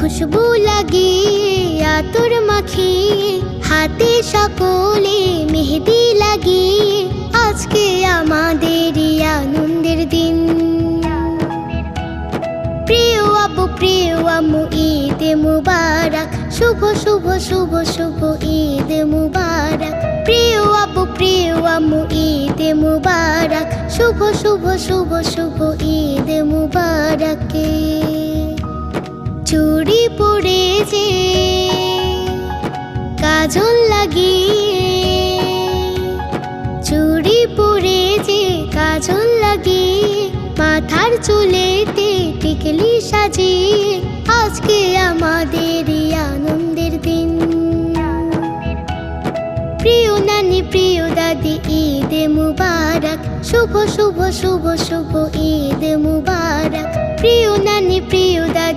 খুশবু লাগিয়ে আতর মাখিয়ে হাতে সকলে মেহেদি লাগিয়ে আজকে আমাদের আনন্দের দিন। প্রিয় আব্বু প্রিয় আম্মু ঈদ মুবারক, শুভ শুভ শুভ শুভ ঈদ মুবারক। প্রিয় আব্বু প্রিয় আম্মু ঈদ মুবারক, শুভ শুভ শুভ শুভ ঈদ মুবারক। চুড়ি পরেছে কাজল লাগিয়ে, চুড়ি পরেছে কাজল লাগিয়ে মাথার চুলেতে টিকলি সাজিয়ে আজকে আমাদের আনন্দের দিন। প্রিয় নানি প্রিয় দাদি ঈদ মুবারক, শুভ শুভ শুভ শুভ ঈদ মুবারক। প্রিয় নানি প্রিয় দাদি